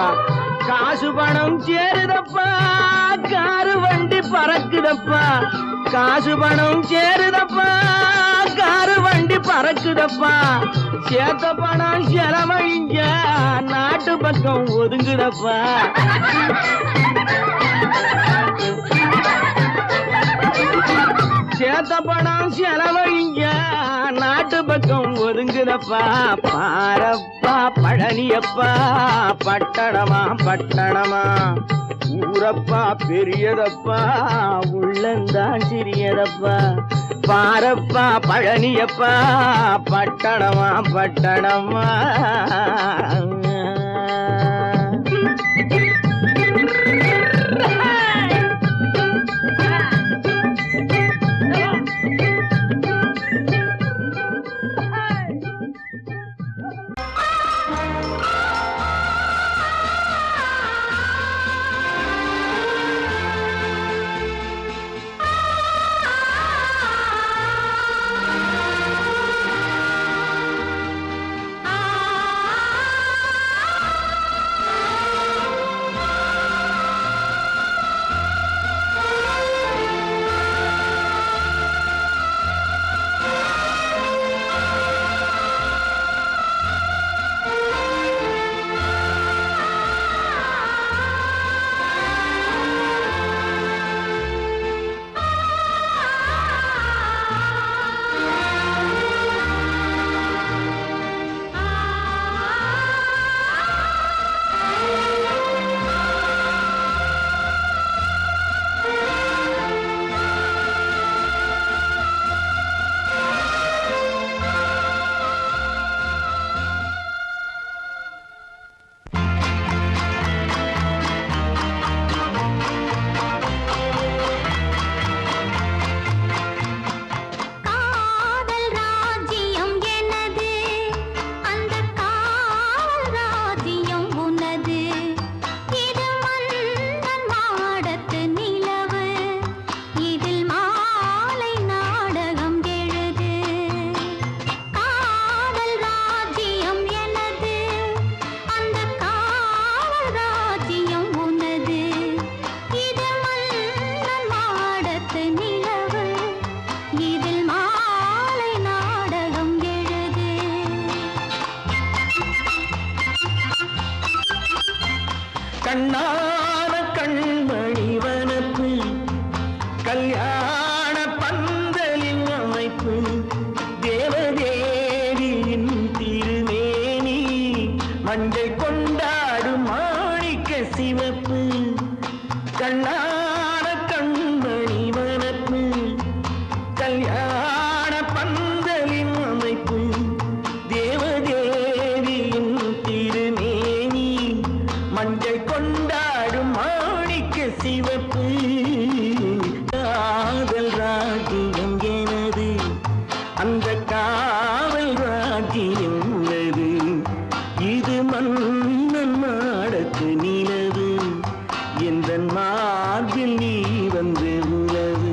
Speaker 4: காசு பணம் சேருதப்பா காரு வண்டி பறக்குதப்பா, காசு பணம் சேருதப்பா காரு வண்டி பறக்குதப்பா, சேத்த பணம் செலவழிஞ்ச நாட்டு பக்கம் ஒதுங்குதப்பா, சேத்த பணம் செலவழிஞ்ச நாட்டு பக்கம் ஒதுங்குதப்பா, பாரப்பா பழனியப்பா பட்டணமா பட்டணமா, ஊரப்பா பெரியதப்பா உள்ளந்தான் சிறியதப்பா, பாரப்பா பழனியப்பா பட்டணமா பட்டணமா. கண்ணான கண்மணி வனப்பு கல்யாண பந்தலின் அமைப்பு தேவதேவியின் திருமேனி மஞ்சள் கொண்டாடும் மாணிக்க சிவப்பு கண்ணான கண்மணி வனப்பு கல்யாண பந்தலின் அமைப்பு தேவதேவியின் திருமேனி மஞ்சள் கொண்டாடும் மாணிக்க சிவப்பு காதல் ராஜ்யம் எனது அந்த காவல் ராஜ்யம் உள்ளது இது மன்னன் மாடத்து நிலவு எந்த மார்பில் நீ வந்து உலவு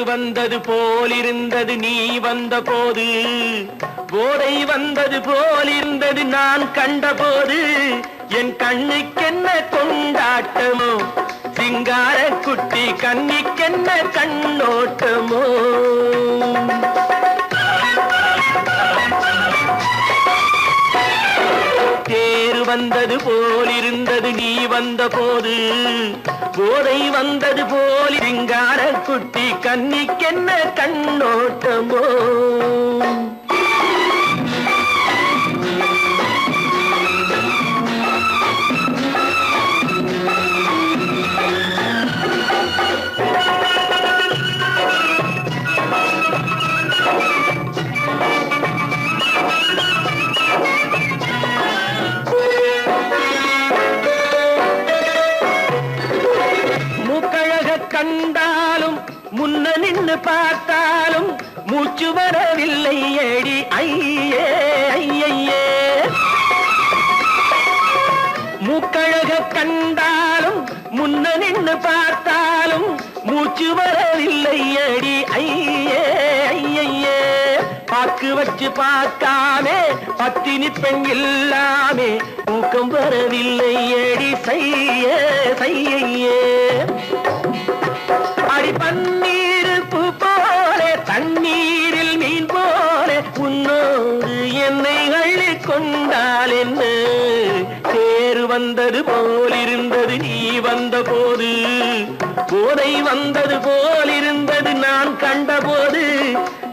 Speaker 5: வந்தது போலிருந்தது நீ வந்த போது போதை வந்தது போலிருந்தது நான் கண்டபோது என் கண்ணுக்கென்ன கொண்டாட்டமோ சிங்கார குட்டி கண்ணிக்கென்ன கண்ணோட்டமோ தேர் வந்தது போலிருந்தது நீ வந்த போது போதை வந்தது போல் சிங்கார குட்டி கண்ணிக்கென்ன கண்ணோட்டமோ கண்டாலும் முன்ன நின்று பார்த்தாலும் மூச்சு வரவில்லை ஏடி ஐயே ஐயே
Speaker 4: மூக்கழக கண்டாலும் முன்ன நின்னு பார்த்தாலும் மூச்சு வரவில்லை அடி ஐயே ஐயே பாக்கு வச்சு பார்க்காமே பத்தினி பெண் இல்லாமே தூக்கம் வரவில்லை அடி செய்ய செய்யே அடி பன்னீர் பூ போல தண்ணீரில் மீன் போல உன்னோடு என்னை அள்ளி கொண்டால் என்ன தேர் வந்தது போலிருந்தது நீ வந்த போது போதை வந்தது போலிருந்தது நான் கண்டபோது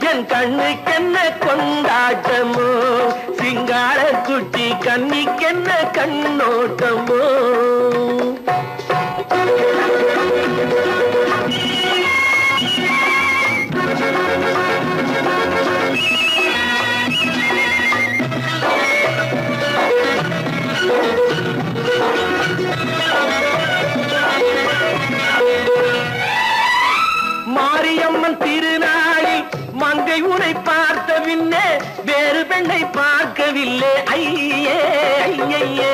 Speaker 4: என் கண்ணுக்கென்ன கொண்டாட்டமோ சிங்கார குட்டி கண்ணிக்கென்ன கண்ணோட்டமோ மாரியம்மன் திருநாளில் மங்கை உனை பார்த்த பின்னே வேறு பெண்ணை பார்க்கவில்லை ஐயே ஐயே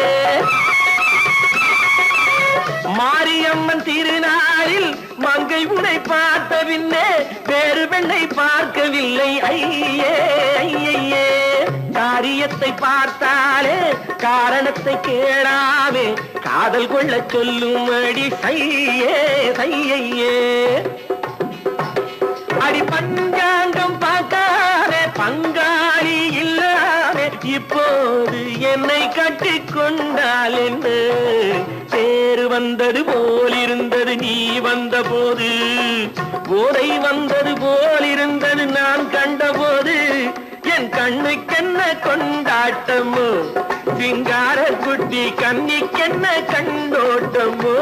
Speaker 4: மாரியம்மன் திருநாளில் மங்கை உனை பார்த்த பின்னே வேறு பெண்ணை பார்க்கவில்லை ஐயே ஐயே காரியத்தை பார்த்தாலே காரணத்தை கேளாமே காதல் கொள்ள சொல்லும் அடி சையே சையே அடி பஞ்சாங்கம் பார்க்காதே பங்காளி இல்லாமே இப்போது என்னை கட்டிக் கொண்டால் என்ன தேர் வந்தது போலிருந்தது நீ வந்த போது போதை வந்தது போலிருந்தது நான் கண்டபோது என் கண்ணுக்கென்ன கொண்டாட்டமோ சிங்கார குட்டி கண்ணிக்கென்ன கண்ணோட்டமோ